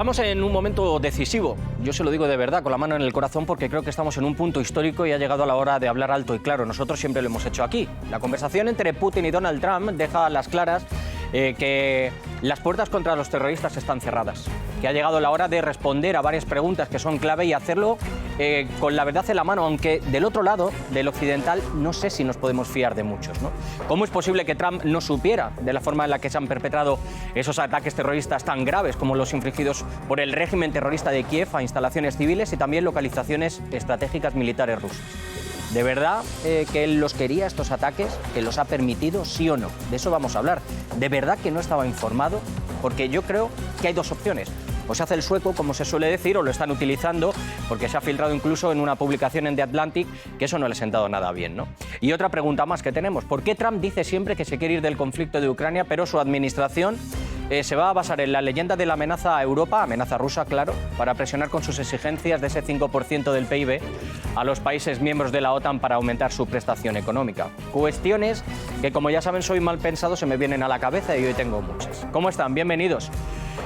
Estamos en un momento decisivo, yo se lo digo de verdad, con la mano en el corazón, porque creo que estamos en un punto histórico y ha llegado la hora de hablar alto y claro. Nosotros siempre lo hemos hecho aquí. La conversación entre Putin y Donald Trump deja a las claras que las puertas contra los terroristas están cerradas, que ha llegado la hora de responder a varias preguntas que son clave y hacerlo con la verdad en la mano, aunque del otro lado, del occidental, no sé si nos podemos fiar de muchos, ¿no? ¿Cómo es posible que Trump no supiera de la forma en la que se han perpetrado esos ataques terroristas tan graves como los infligidos por el régimen terrorista de Kiev a instalaciones civiles y también localizaciones estratégicas militares rusas? ¿De verdad que él los quería, estos ataques? ¿Que los ha permitido, sí o no? De eso vamos a hablar. ¿De verdad que no estaba informado? Porque yo creo que hay dos opciones. O se hace el sueco, como se suele decir, o lo están utilizando, porque se ha filtrado incluso en una publicación en The Atlantic que eso no le ha sentado nada bien, ¿no? Y otra pregunta más que tenemos. ¿Por qué Trump dice siempre que se quiere ir del conflicto de Ucrania, pero su administración se va a basar en la leyenda de la amenaza a Europa, amenaza rusa, claro, para presionar con sus exigencias de ese 5% del PIB a los países miembros de la OTAN para aumentar su prestación económica? Cuestiones que, como ya saben, soy mal pensado, se me vienen a la cabeza y hoy tengo muchas. ¿Cómo están? Bienvenidos.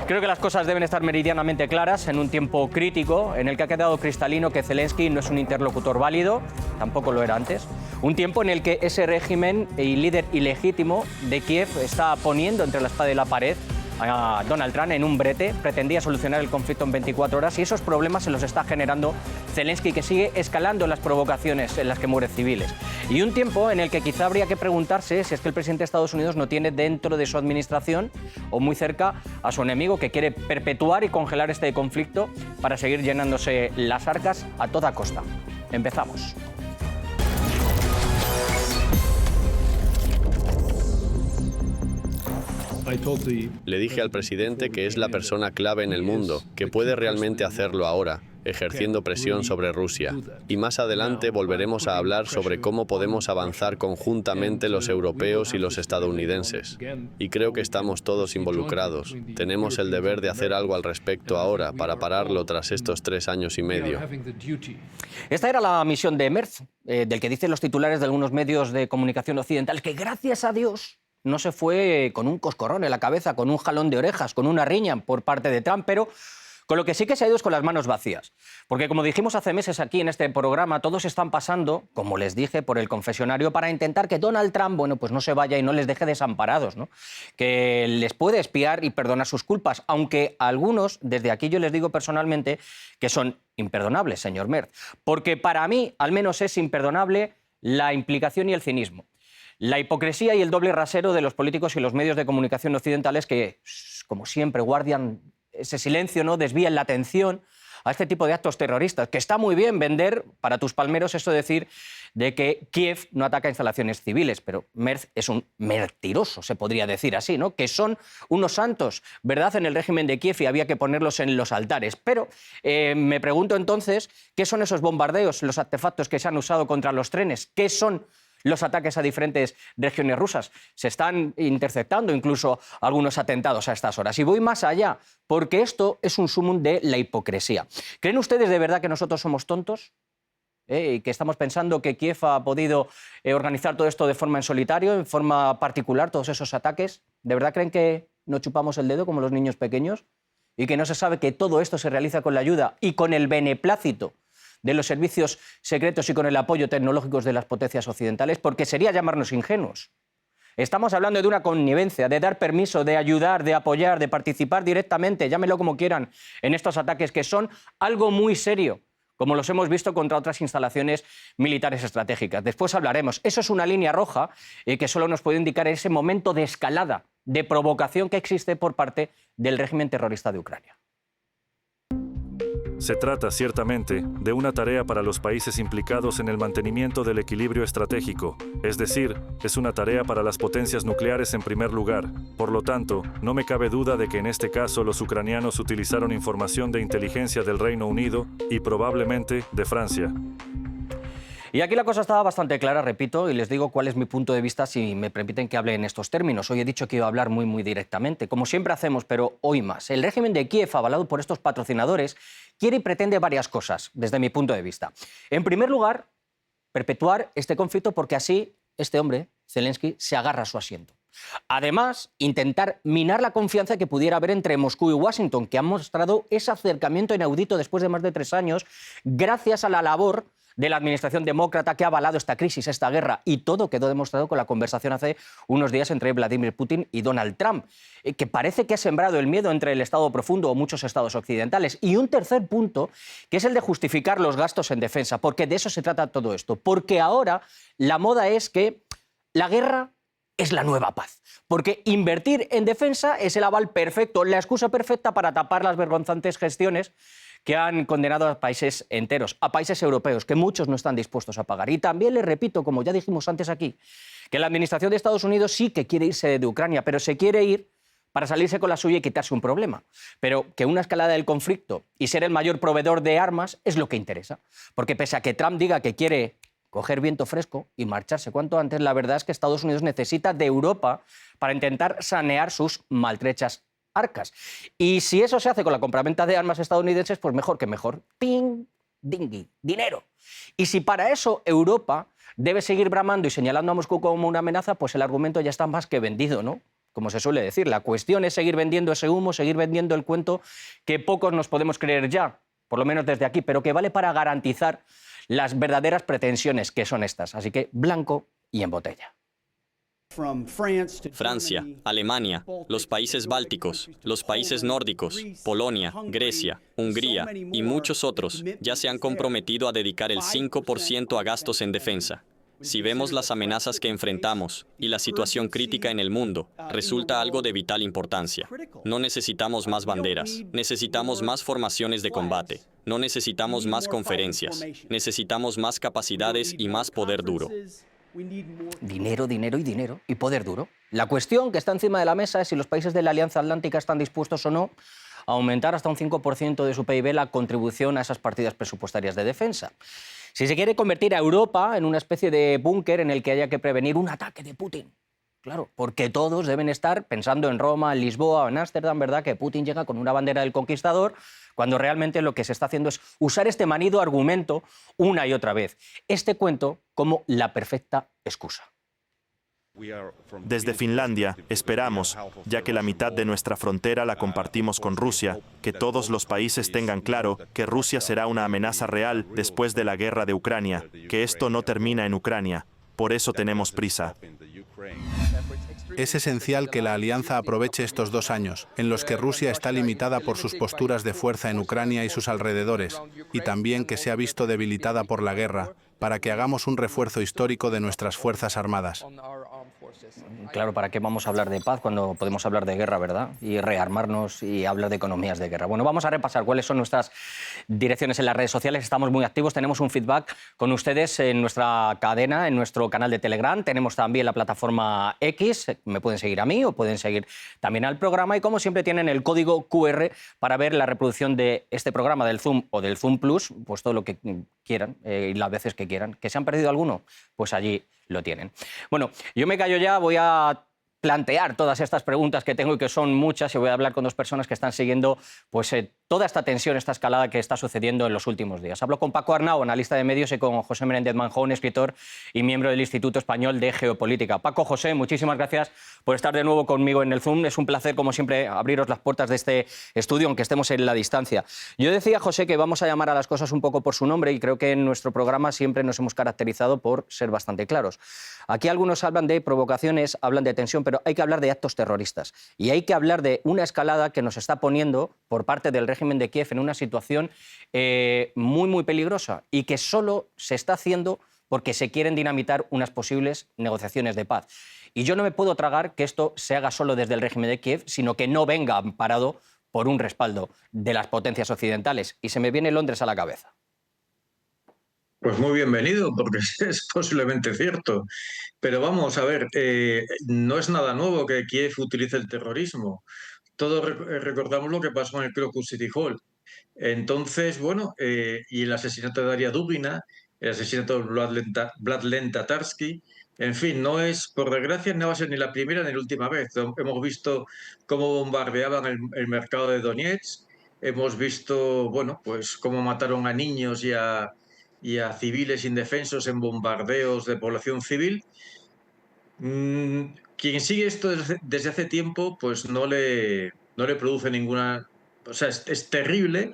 Creo que las cosas deben estar meridianamente claras en un tiempo crítico en el que ha quedado cristalino que Zelensky no es un interlocutor válido, tampoco lo era antes. Un tiempo en el que ese régimen y líder ilegítimo de Kiev está poniendo entre la espada y la pared a Donald Trump en un brete, pretendía solucionar el conflicto en 24 horas y esos problemas se los está generando Zelensky, que sigue escalando las provocaciones en las que mueren civiles. Y un tiempo en el que quizá habría que preguntarse si es que el presidente de Estados Unidos no tiene dentro de su administración o muy cerca a su enemigo que quiere perpetuar y congelar este conflicto para seguir llenándose las arcas a toda costa. Empezamos. Le dije al presidente que es la persona clave en el mundo, que puede realmente hacerlo ahora, ejerciendo presión sobre Rusia. Y más adelante volveremos a hablar sobre cómo podemos avanzar conjuntamente los europeos y los estadounidenses. Y creo que estamos todos involucrados. Tenemos el deber de hacer algo al respecto ahora para pararlo tras estos 3 años y medio. Esta era la misión de Merz, del que dicen los titulares de algunos medios de comunicación occidentales, que gracias a Dios no se fue con un coscorrón en la cabeza, con un jalón de orejas, con una riña por parte de Trump, pero con lo que sí que se ha ido es con las manos vacías. Porque como dijimos hace meses aquí en este programa, todos están pasando, como les dije, por el confesionario para intentar que Donald Trump, bueno, pues no se vaya y no les deje desamparados, ¿no? Que les puede espiar y perdonar sus culpas, aunque a algunos, desde aquí yo les digo personalmente, que son imperdonables, señor Merz. Porque para mí, al menos, es imperdonable la implicación y el cinismo. La hipocresía y el doble rasero de los políticos y los medios de comunicación occidentales que, como siempre, guardan ese silencio, ¿no? Desvían la atención a este tipo de actos terroristas, que está muy bien vender para tus palmeros eso de decir de que Kiev no ataca instalaciones civiles, pero Merz es un mentiroso, se podría decir así, ¿no? Que son unos santos, ¿verdad?, en el régimen de Kiev y había que ponerlos en los altares. Pero me pregunto entonces, ¿qué son esos bombardeos, los artefactos que se han usado contra los trenes? ¿Qué son los ataques a diferentes regiones rusas? Se están interceptando incluso algunos atentados a estas horas. Y voy más allá, porque esto es un sumum de la hipocresía. ¿Creen ustedes de verdad que nosotros somos tontos? Y que estamos pensando que Kiev ha podido organizar todo esto de forma en solitario, en forma particular, todos esos ataques. ¿De verdad creen que no chupamos el dedo como los niños pequeños? ¿Y que no se sabe que todo esto se realiza con la ayuda y con el beneplácito de los servicios secretos y con el apoyo tecnológico de las potencias occidentales? Porque sería llamarnos ingenuos. Estamos hablando de una connivencia, de dar permiso, de ayudar, de apoyar, de participar directamente, llámenlo como quieran, en estos ataques que son algo muy serio, como los hemos visto contra otras instalaciones militares estratégicas. Después hablaremos. Eso es una línea roja que solo nos puede indicar ese momento de escalada, de provocación que existe por parte del régimen terrorista de Ucrania. Se trata, ciertamente, de una tarea para los países implicados en el mantenimiento del equilibrio estratégico, es decir, es una tarea para las potencias nucleares en primer lugar. Por lo tanto, no me cabe duda de que en este caso los ucranianos utilizaron información de inteligencia del Reino Unido y probablemente de Francia. Y aquí la cosa estaba bastante clara, repito, y les digo cuál es mi punto de vista si me permiten que hable en estos términos. Hoy he dicho que iba a hablar muy directamente, como siempre hacemos, pero hoy más. El régimen de Kiev, avalado por estos patrocinadores, quiere y pretende varias cosas, desde mi punto de vista. En primer lugar, perpetuar este conflicto porque así este hombre, Zelensky, se agarra a su asiento. Además, intentar minar la confianza que pudiera haber entre Moscú y Washington, que han mostrado ese acercamiento inaudito después de más de 3 años, gracias a la labor de la administración demócrata que ha avalado esta crisis, esta guerra, y todo quedó demostrado con la conversación hace unos días entre Vladimir Putin y Donald Trump, que parece que ha sembrado el miedo entre el Estado profundo o muchos estados occidentales. Y un tercer punto, que es el de justificar los gastos en defensa, porque de eso se trata todo esto, porque ahora la moda es que la guerra es la nueva paz, porque invertir en defensa es el aval perfecto, la excusa perfecta para tapar las vergonzantes gestiones que han condenado a países enteros, a países europeos, que muchos no están dispuestos a pagar. Y también les repito, como ya dijimos antes aquí, que la administración de Estados Unidos sí que quiere irse de Ucrania, pero se quiere ir para salirse con la suya y quitarse un problema. Pero que una escalada del conflicto y ser el mayor proveedor de armas es lo que interesa. Porque pese a que Trump diga que quiere coger viento fresco y marcharse cuanto antes, la verdad es que Estados Unidos necesita de Europa para intentar sanear sus maltrechas arcas. Y si eso se hace con la compraventa de armas estadounidenses, pues mejor que mejor. ¡Ping! ¡Dingui! ¡Dinero! Y si para eso Europa debe seguir bramando y señalando a Moscú como una amenaza, pues el argumento ya está más que vendido, ¿no? Como se suele decir, la cuestión es seguir vendiendo ese humo, seguir vendiendo el cuento que pocos nos podemos creer ya, por lo menos desde aquí, pero que vale para garantizar las verdaderas pretensiones que son estas. Así que blanco y en botella. Francia, Alemania, los países bálticos, los países nórdicos, Polonia, Grecia, Hungría y muchos otros ya se han comprometido a dedicar el 5% a gastos en defensa. Si vemos las amenazas que enfrentamos y la situación crítica en el mundo, resulta algo de vital importancia. No necesitamos más banderas, necesitamos más formaciones de combate, no necesitamos más conferencias, necesitamos más capacidades y más poder duro. Dinero, dinero y dinero, y poder duro. La cuestión que está encima de la mesa es si los países de la Alianza Atlántica están dispuestos o no a aumentar hasta un 5% de su PIB la contribución a esas partidas presupuestarias de defensa. Si se quiere convertir a Europa en una especie de búnker en el que haya que prevenir un ataque de Putin. Claro, porque todos deben estar pensando en Roma, en Lisboa o en Ámsterdam, ¿verdad? Que Putin llega con una bandera del conquistador, cuando realmente lo que se está haciendo es usar este manido argumento una y otra vez. Este cuento como la perfecta excusa. Desde Finlandia esperamos, ya que la mitad de nuestra frontera la compartimos con Rusia, que todos los países tengan claro que Rusia será una amenaza real después de la guerra de Ucrania, que esto no termina en Ucrania. Por eso tenemos prisa. Es esencial que la alianza aproveche estos 2 años, en los que Rusia está limitada por sus posturas de fuerza en Ucrania y sus alrededores, y también que se ha visto debilitada por la guerra, para que hagamos un refuerzo histórico de nuestras Fuerzas Armadas. Claro, ¿para qué vamos a hablar de paz cuando podemos hablar de guerra, verdad? Y rearmarnos y hablar de economías de guerra. Bueno, vamos a repasar cuáles son nuestras direcciones en las redes sociales. Estamos muy activos, tenemos un feedback con ustedes en nuestra cadena, en nuestro canal de Telegram. Tenemos también la plataforma X, me pueden seguir a mí o pueden seguir también al programa. Y como siempre tienen el código QR para ver la reproducción de este programa del Zoom o del Zoom Plus, pues todo lo que quieran y las veces que quieran. ¿Que se han perdido alguno? Pues allí lo tienen. Bueno, yo me callo ya, voy a plantear todas estas preguntas que tengo y que son muchas y voy a hablar con 2 personas que están siguiendo pues, toda esta tensión, esta escalada que está sucediendo en los últimos días. Hablo con Paco Arnau, analista de medios, y con José Menéndez Manjón, escritor y miembro del Instituto Español de Geopolítica. Paco, José, muchísimas gracias por estar de nuevo conmigo en el Zoom. Es un placer, como siempre, abriros las puertas de este estudio, aunque estemos en la distancia. Yo decía, José, que vamos a llamar a las cosas un poco por su nombre y creo que en nuestro programa siempre nos hemos caracterizado por ser bastante claros. Aquí algunos hablan de provocaciones, hablan de tensión, pero hay que hablar de actos terroristas. Y hay que hablar de una escalada que nos está poniendo por parte del régimen de Kiev en una situación muy, muy peligrosa y que solo se está haciendo porque se quieren dinamitar unas posibles negociaciones de paz. Y yo no me puedo tragar que esto se haga solo desde el régimen de Kiev, sino que no venga amparado por un respaldo de las potencias occidentales. Y se me viene Londres a la cabeza. Pues muy bienvenido, porque es posiblemente cierto. Pero vamos a ver, no es nada nuevo que Kiev utilice el terrorismo. Todos recordamos lo que pasó en el Crocus City Hall. Entonces, bueno, y el asesinato de Daria Dugina, el asesinato de Vladlen Tatarsky, en fin, no es, por desgracia, no va a ser ni la primera ni la última vez. Hemos visto cómo bombardeaban el mercado de Donetsk, hemos visto, bueno, pues cómo mataron a niños y a civiles indefensos en bombardeos de población civil. Quien sigue esto desde hace tiempo, pues no le produce ninguna... O sea, es terrible,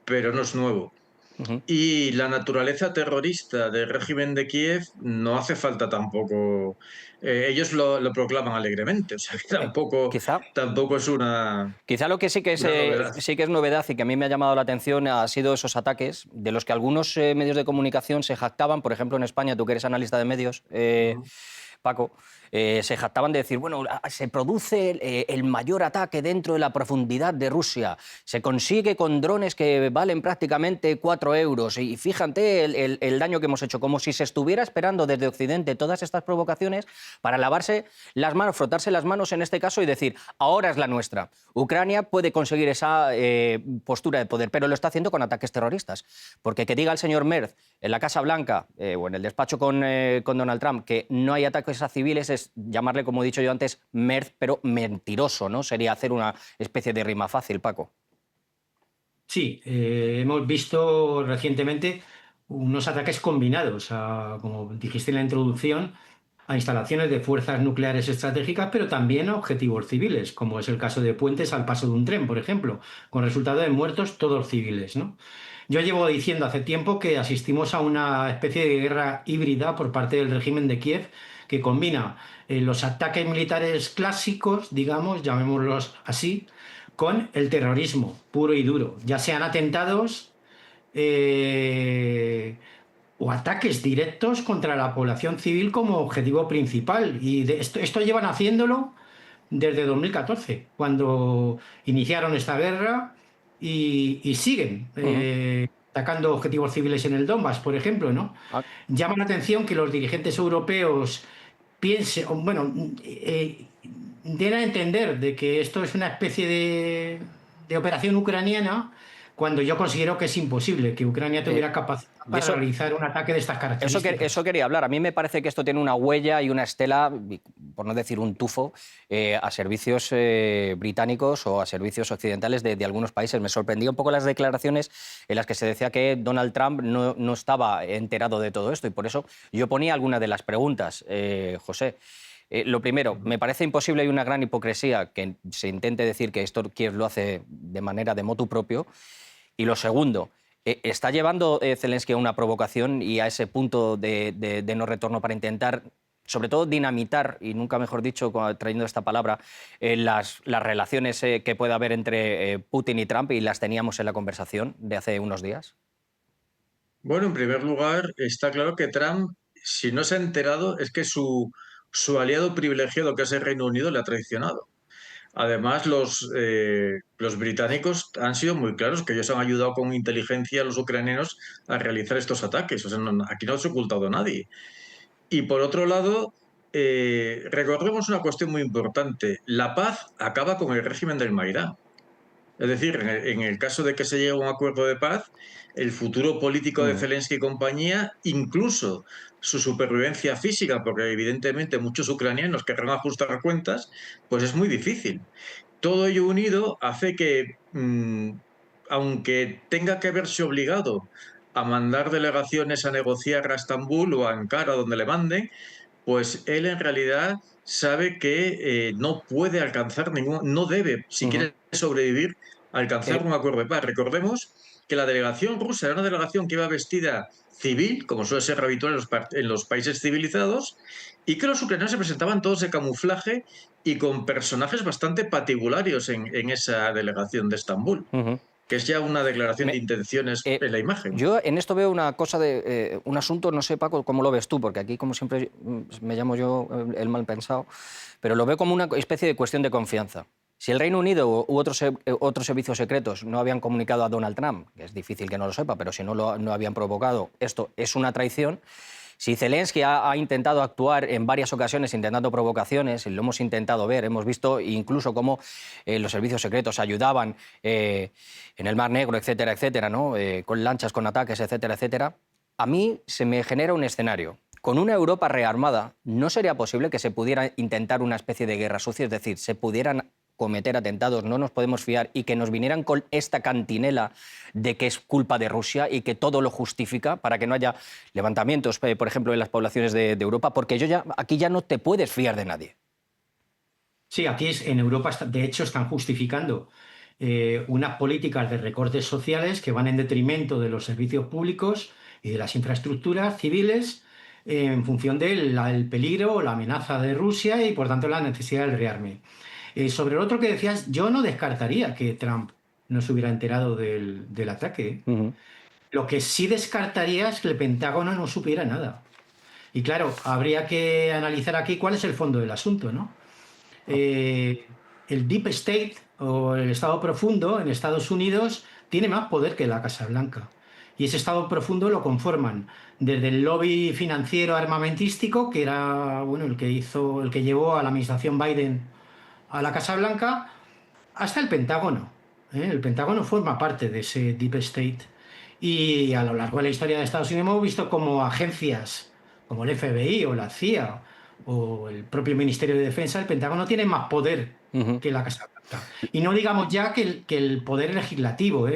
pero no es nuevo. Ujú. Y la naturaleza terrorista del régimen de Kiev no hace falta tampoco. Ellos lo proclaman alegremente, o sea que Quizá, tampoco es quizá lo que una novedad. sí que es novedad y que a mí me ha llamado la atención ha sido esos ataques de los que algunos medios de comunicación se jactaban, por ejemplo en España, tú que eres analista de medios, Ujú. Paco, se jactaban de decir, bueno, se produce el mayor ataque dentro de la profundidad de Rusia, se consigue con drones que valen prácticamente 4 euros y fíjate el daño que hemos hecho, como si se estuviera esperando desde Occidente todas estas provocaciones para lavarse las manos, frotarse las manos en este caso y decir, ahora es la nuestra. Ucrania puede conseguir esa postura de poder, pero lo está haciendo con ataques terroristas, porque que diga el señor Merz en la Casa Blanca o en el despacho con Donald Trump que no hay ataques a civiles es llamarle, como he dicho yo antes, Merz, pero mentiroso, ¿no? Sería hacer una especie de rima fácil, Paco. Sí, hemos visto recientemente unos ataques combinados, como dijiste en la introducción, a instalaciones de fuerzas nucleares estratégicas, pero también a objetivos civiles, como es el caso de puentes al paso de un tren, por ejemplo, con resultado de muertos todos civiles, ¿no? Yo llevo diciendo hace tiempo que asistimos a una especie de guerra híbrida por parte del régimen de Kiev que combina los ataques militares clásicos, digamos, llamémoslos así, con el terrorismo puro y duro, ya sean atentados o ataques directos contra la población civil como objetivo principal. Y esto llevan haciéndolo desde 2014, cuando iniciaron esta guerra y siguen Ujú. atacando objetivos civiles en el Donbass, por ejemplo, ¿no? Ah, Llama la atención que los dirigentes europeos piensen, bueno, den a entender de que esto es una especie de operación ucraniana, cuando yo considero que es imposible que Ucrania eh, tuviera capacidad de para eso, realizar un ataque de estas eso características. quería hablar. A mí me parece que esto tiene una huella y una estela, por no decir un tufo, a servicios británicos o a servicios occidentales de algunos países. Me sorprendía un poco las declaraciones en las que se decía que Donald Trump no estaba enterado de todo esto y por eso yo ponía algunas de las preguntas, José. Lo primero, me parece imposible y una gran hipocresía que se intente decir que esto Kiev lo hace de manera de motu propio. Y lo segundo, ¿está llevando Zelensky a una provocación y a ese punto de no retorno para intentar, sobre todo, dinamitar, y nunca mejor dicho, trayendo esta palabra, las relaciones que pueda haber entre Putin y Trump, y las teníamos en la conversación de hace unos días? Bueno, en primer lugar, está claro que Trump, si no se ha enterado, es que su aliado privilegiado, que es el Reino Unido, le ha traicionado. Además, los británicos han sido muy claros que ellos han ayudado con inteligencia a los ucranianos a realizar estos ataques. O sea, aquí no se ha ocultado nadie. Y por otro lado, recordemos una cuestión muy importante. La paz acaba con el régimen del Maidán. Es decir, en el caso de que se llegue a un acuerdo de paz, el futuro político de Mm. Zelensky y compañía, incluso su supervivencia física, porque evidentemente muchos ucranianos querrán ajustar cuentas, pues es muy difícil. Todo ello unido hace que, aunque tenga que verse obligado a mandar delegaciones a negociar a Estambul o a Ankara, donde le manden, pues él en realidad sabe que no puede alcanzar no debe, si Ujú. quiere sobrevivir, alcanzar Eh, un acuerdo de paz. Recordemos que la delegación rusa era una delegación que iba vestida civil, como suele ser habitual en los países civilizados, y que los ucranianos se presentaban todos de camuflaje y con personajes bastante particulares en esa delegación de Estambul, ujú. que es ya una declaración de Me- intenciones en la imagen. Yo en esto veo una cosa un asunto, no sé, Paco, cómo lo ves tú, porque aquí, como siempre, me llamo yo el mal pensado, pero lo veo como una especie de cuestión de confianza. Si el Reino Unido u otros servicios secretos no habían comunicado a Donald Trump, que es difícil que no lo sepa, pero si no habían provocado esto, es una traición. Si Zelensky ha intentado actuar en varias ocasiones intentando provocaciones, y lo hemos intentado ver, hemos visto incluso cómo los servicios secretos ayudaban en el Mar Negro, etcétera, etcétera, ¿no? Con lanchas, con ataques, etcétera, etcétera, a mí se me genera un escenario. Con una Europa rearmada, ¿no sería posible que se pudiera intentar una especie de guerra sucia? Es decir, se pudieran cometer atentados, no nos podemos fiar, y que nos vinieran con esta cantinela de que es culpa de Rusia y que todo lo justifica para que no haya levantamientos, por ejemplo, en las poblaciones de Europa, porque aquí ya no te puedes fiar de nadie. Sí, aquí en Europa, de hecho, están justificando unas políticas de recortes sociales que van en detrimento de los servicios públicos y de las infraestructuras civiles en función del peligro o la amenaza de Rusia y, por tanto, la necesidad del rearme. Sobre lo otro que decías, yo no descartaría que Trump no se hubiera enterado del ataque. Lo que sí descartaría es que el Pentágono no supiera nada. Y claro, habría que analizar aquí cuál es el fondo del asunto, ¿no? El Deep State o el Estado profundo en Estados Unidos tiene más poder que la Casa Blanca. Y ese Estado profundo lo conforman desde el lobby financiero armamentístico, que era el que llevó a la administración Biden a la Casa Blanca, hasta el Pentágono. El Pentágono forma parte de ese Deep State. Y a lo largo de la historia de Estados Unidos hemos visto como agencias como el FBI o la CIA o el propio Ministerio de Defensa, el Pentágono tiene más poder que la Casa Blanca. Y no digamos ya que el poder legislativo,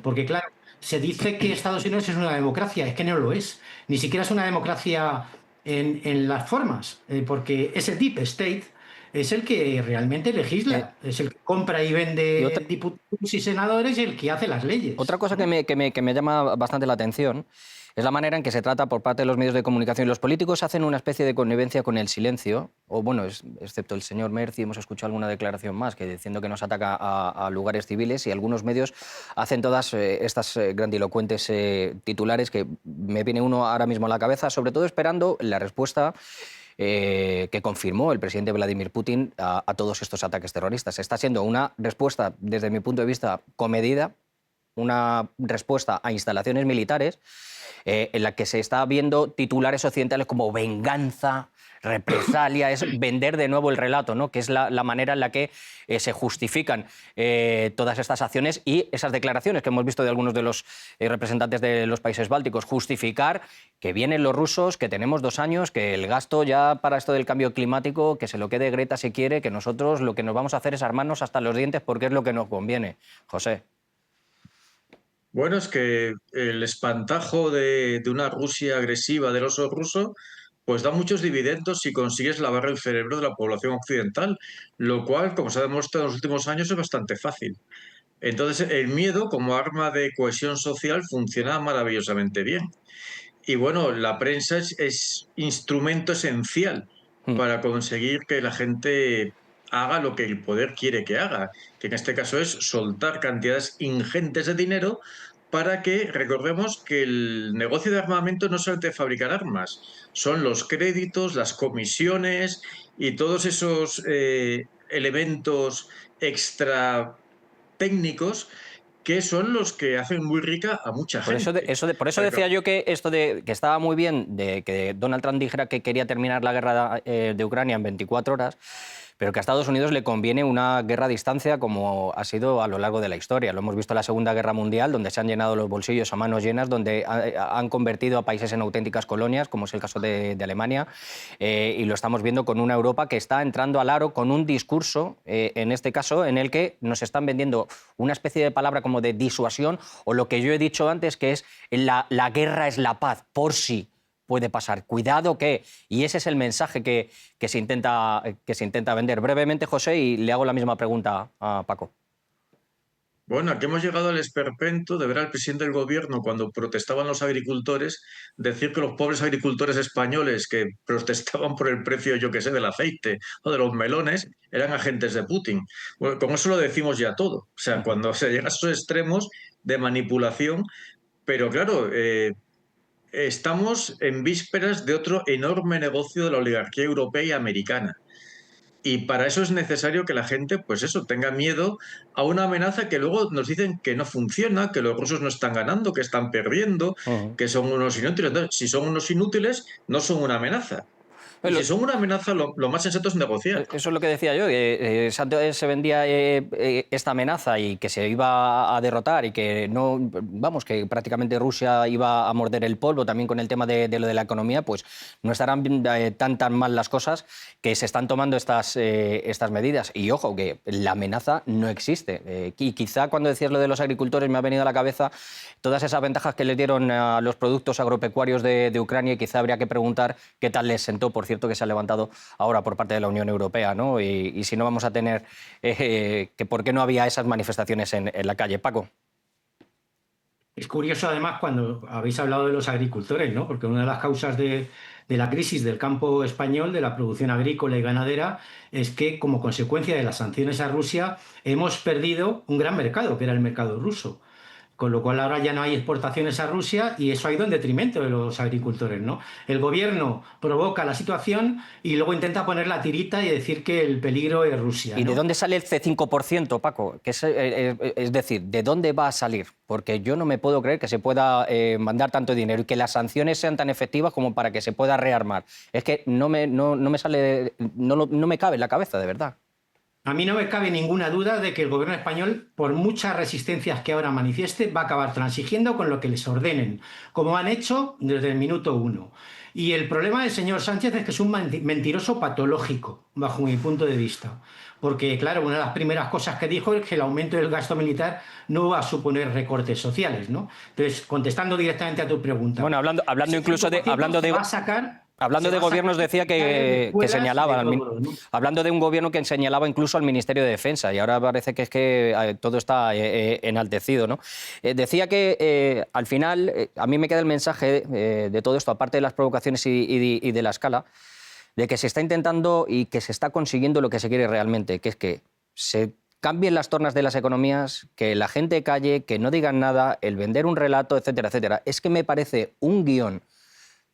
porque claro, se dice que Estados Unidos es una democracia, es que no lo es. Ni siquiera es una democracia en las formas, porque ese Deep State es el que realmente legisla, es el que compra y vende diputados y senadores y el que hace las leyes. Otra cosa que me llama bastante la atención es la manera en que se trata por parte de los medios de comunicación. Los políticos hacen una especie de connivencia con el silencio, o bueno, excepto el señor Merz, y hemos escuchado alguna declaración más que diciendo que nos ataca a lugares civiles, y algunos medios hacen todas estas grandilocuentes titulares que me viene uno ahora mismo a la cabeza, sobre todo esperando la respuesta que confirmó el presidente Vladimir Putin a todos estos ataques terroristas. Está siendo una respuesta, desde mi punto de vista, comedida, una respuesta a instalaciones militares en la que se está viendo titulares occidentales como venganza, represalia, es vender de nuevo el relato, ¿no? Que es la manera en la que se justifican todas estas acciones y esas declaraciones que hemos visto de algunos de los representantes de los países bálticos, justificar que vienen los rusos, que tenemos 2 años, que el gasto ya para esto del cambio climático, que se lo quede Greta si quiere, que nosotros lo que nos vamos a hacer es armarnos hasta los dientes porque es lo que nos conviene. José. Bueno, es que el espantajo de una Rusia agresiva del oso ruso, pues da muchos dividendos si consigues lavar el cerebro de la población occidental, lo cual, como se ha demostrado en los últimos años, es bastante fácil. Entonces, el miedo como arma de cohesión social funciona maravillosamente bien. Y bueno, la prensa es instrumento esencial para conseguir que la gente haga lo que el poder quiere que haga, que en este caso es soltar cantidades ingentes de dinero para que, recordemos que el negocio de armamento no es solamente fabricar armas, son los créditos, las comisiones y todos esos elementos extra técnicos que son los que hacen muy rica a mucha gente. Por eso decía yo que esto de que estaba muy bien de que Donald Trump dijera que quería terminar la guerra de Ucrania en 24 horas, pero que a Estados Unidos le conviene una guerra a distancia como ha sido a lo largo de la historia. Lo hemos visto en la Segunda Guerra Mundial, donde se han llenado los bolsillos a manos llenas, donde han convertido a países en auténticas colonias, como es el caso de Alemania, y lo estamos viendo con una Europa que está entrando al aro con un discurso, en este caso, en el que nos están vendiendo una especie de palabra como de disuasión, o lo que yo he dicho antes, que es la guerra es la paz, por si puede pasar. Cuidado que... Y ese es el mensaje que se intenta vender. Brevemente, José, y le hago la misma pregunta a Paco. Bueno, aquí hemos llegado al esperpento de ver al presidente del gobierno, cuando protestaban los agricultores, decir que los pobres agricultores españoles que protestaban por el precio, yo qué sé, del aceite o de los melones, eran agentes de Putin. Bueno, con eso lo decimos ya todo. O sea, cuando se llega a esos extremos de manipulación, pero claro, estamos en vísperas de otro enorme negocio de la oligarquía europea y americana. Y para eso es necesario que la gente, pues eso, tenga miedo a una amenaza que luego nos dicen que no funciona, que los rusos no están ganando, que están perdiendo, que son unos inútiles. Entonces, si son unos inútiles, no son una amenaza. Y si son una amenaza, lo más sensato es negociar. Eso es lo que decía yo, que antes se vendía esta amenaza y que se iba a derrotar y que no, vamos, que prácticamente Rusia iba a morder el polvo también con el tema de lo de la economía, pues no estarán tan mal las cosas que se están tomando estas medidas. Y ojo, que la amenaza no existe. Y quizá cuando decías lo de los agricultores me ha venido a la cabeza todas esas ventajas que les dieron a los productos agropecuarios de Ucrania, y quizá habría que preguntar qué tal les sentó, por cierto, que se ha levantado ahora por parte de la Unión Europea, ¿no? Y si no vamos a tener, que por qué no había esas manifestaciones en la calle. Paco. Es curioso, además, cuando habéis hablado de los agricultores, ¿no? Porque una de las causas de la crisis del campo español, de la producción agrícola y ganadera, es que, como consecuencia de las sanciones a Rusia, hemos perdido un gran mercado, que era el mercado ruso. Con lo cual ahora ya no hay exportaciones a Rusia y eso ha ido en detrimento de los agricultores, ¿no? El gobierno provoca la situación y luego intenta poner la tirita y decir que el peligro es Rusia, ¿Y ¿no? de dónde sale el C5%, Paco? Es decir, ¿de dónde va a salir? Porque yo no me puedo creer que se pueda mandar tanto dinero y que las sanciones sean tan efectivas como para que se pueda rearmar. Es que no me sale, no me cabe en la cabeza, de verdad. A mí no me cabe ninguna duda de que el gobierno español, por muchas resistencias que ahora manifieste, va a acabar transigiendo con lo que les ordenen, como han hecho desde el minuto 1. Y el problema del señor Sánchez es que es un mentiroso patológico, bajo mi punto de vista. Porque, claro, una de las primeras cosas que dijo es que el aumento del gasto militar no va a suponer recortes sociales, ¿no? Entonces, contestando directamente a tu pregunta. Bueno, hablando incluso de... va a sacar... Hablando de gobiernos, decía que señalaba, hablando de un gobierno que señalaba incluso al Ministerio de Defensa, y ahora parece que es que todo está enaltecido, ¿no? Decía que al final, a mí me queda el mensaje de todo esto, aparte de las provocaciones y de la escala, de que se está intentando y que se está consiguiendo lo que se quiere realmente, que es que se cambien las tornas de las economías, que la gente calle, que no digan nada, el vender un relato, etcétera, etcétera. Es que me parece un guión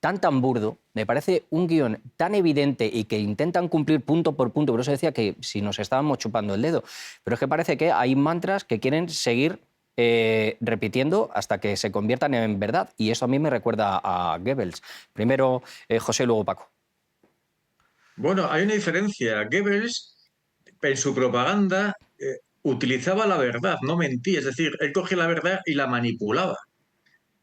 tan burdo, me parece un guión tan evidente y que intentan cumplir punto por punto. Por eso decía que si nos estábamos chupando el dedo. Pero es que parece que hay mantras que quieren seguir repitiendo hasta que se conviertan en verdad. Y eso a mí me recuerda a Goebbels. Primero José, luego Paco. Bueno, hay una diferencia. Goebbels, en su propaganda, utilizaba la verdad, no mentía. Es decir, él cogía la verdad y la manipulaba.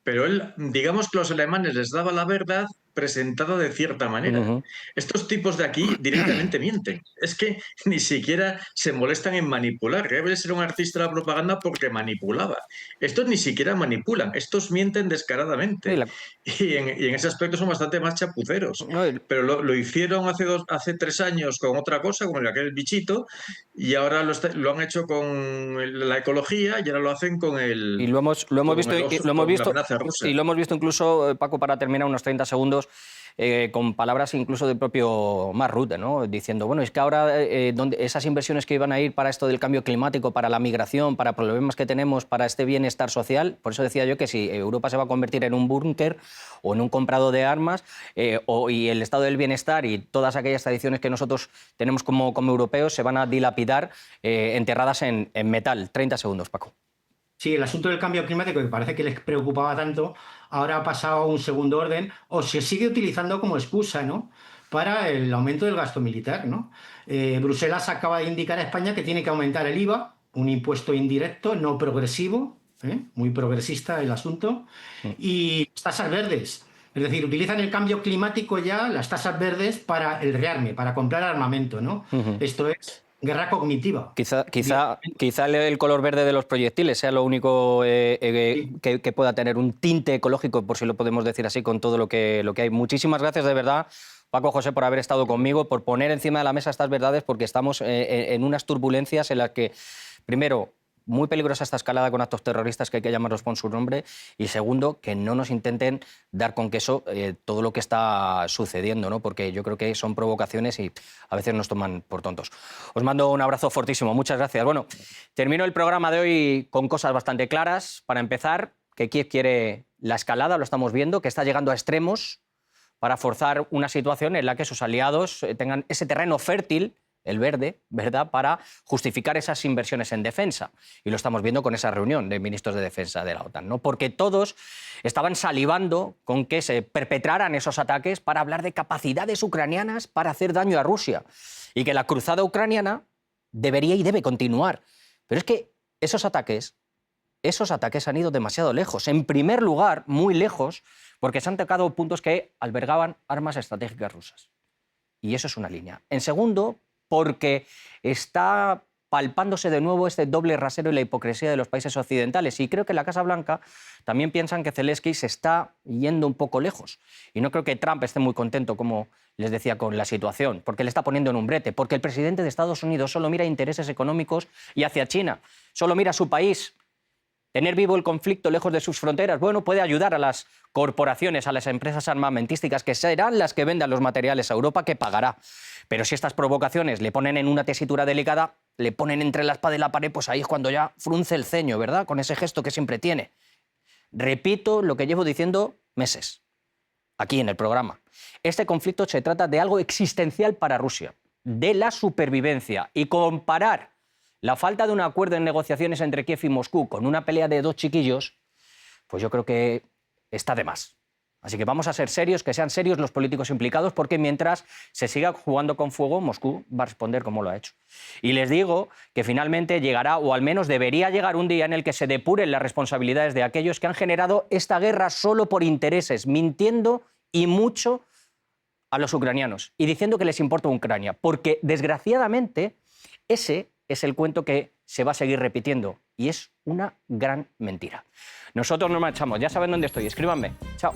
Pero él, digamos que los alemanes les daba la verdad presentada de cierta manera. Estos tipos de aquí directamente mienten. Es que ni siquiera se molestan en manipular. Goebbels era un artista de la propaganda porque manipulaba. Estos ni siquiera manipulan, estos mienten descaradamente. Y en ese aspecto son bastante más chapuceros. Pero lo hicieron hace 3 años con otra cosa, con aquel bichito, y ahora lo han hecho con la ecología y ahora lo hacen con el... Y lo hemos visto incluso, Paco, para terminar unos 30 segundos, con palabras incluso del propio Mark Rutte, ¿no? Diciendo, bueno, es que ahora esas inversiones que iban a ir para esto del cambio climático, para la migración, para problemas que tenemos, para este bienestar social, por eso decía yo que si Europa se va a convertir en un búnker o en un comprado de armas, y el estado del bienestar y todas aquellas tradiciones que nosotros tenemos como europeos se van a dilapidar enterradas en metal. 30 segundos, Paco. Sí, el asunto del cambio climático, que parece que les preocupaba tanto, ahora ha pasado a un segundo orden o se sigue utilizando como excusa, ¿no?, para el aumento del gasto militar, ¿no? Bruselas acaba de indicar a España que tiene que aumentar el IVA, un impuesto indirecto, no progresivo, muy progresista el asunto, y tasas verdes. Es decir, utilizan el cambio climático ya, las tasas verdes, para el rearme, para comprar armamento, ¿no? Esto es guerra cognitiva. Quizá el color verde de los proyectiles sea lo único que pueda tener un tinte ecológico, por si lo podemos decir así, con todo lo que hay. Muchísimas gracias, de verdad, Paco, José, por haber estado conmigo, por poner encima de la mesa estas verdades, porque estamos en unas turbulencias en las que, primero, muy peligrosa esta escalada con actos terroristas, que hay que llamarlos por su nombre, y segundo, que no nos intenten dar con queso todo lo que está sucediendo, ¿no? Porque yo creo que son provocaciones y a veces nos toman por tontos. Os mando un abrazo fortísimo, muchas gracias. Bueno, termino el programa de hoy con cosas bastante claras. Para empezar, que Kiev quiere la escalada, lo estamos viendo, que está llegando a extremos para forzar una situación en la que sus aliados tengan ese terreno fértil el verde, ¿verdad?, para justificar esas inversiones en defensa. Y lo estamos viendo con esa reunión de ministros de defensa de la OTAN, ¿no? Porque todos estaban salivando con que se perpetraran esos ataques para hablar de capacidades ucranianas para hacer daño a Rusia. Y que la cruzada ucraniana debería y debe continuar. Pero es que esos ataques han ido demasiado lejos. En primer lugar, muy lejos, porque se han tocado puntos que albergaban armas estratégicas rusas. Y eso es una línea. En segundo, porque está palpándose de nuevo este doble rasero y la hipocresía de los países occidentales. Y creo que en la Casa Blanca también piensan que Zelensky se está yendo un poco lejos. Y no creo que Trump esté muy contento, como les decía, con la situación, porque le está poniendo en un brete, porque el presidente de Estados Unidos solo mira intereses económicos y hacia China, solo mira a su país. Tener vivo el conflicto lejos de sus fronteras, bueno, puede ayudar a las corporaciones, a las empresas armamentísticas, que serán las que vendan los materiales a Europa, que pagará. Pero si estas provocaciones le ponen en una tesitura delicada, le ponen entre la espada y la pared, pues ahí es cuando ya frunce el ceño, ¿verdad?, con ese gesto que siempre tiene. Repito lo que llevo diciendo meses, aquí en el programa. Este conflicto se trata de algo existencial para Rusia, de la supervivencia, y comparar la falta de un acuerdo en negociaciones entre Kiev y Moscú con una pelea de dos chiquillos, pues yo creo que está de más. Así que vamos a ser serios, que sean serios los políticos implicados, porque mientras se siga jugando con fuego, Moscú va a responder como lo ha hecho. Y les digo que finalmente llegará, o al menos debería llegar, un día en el que se depuren las responsabilidades de aquellos que han generado esta guerra solo por intereses, mintiendo y mucho a los ucranianos y diciendo que les importa Ucrania, porque desgraciadamente ese es el cuento que se va a seguir repitiendo y es una gran mentira. Nosotros nos marchamos, ya saben dónde estoy, escríbanme. Chao.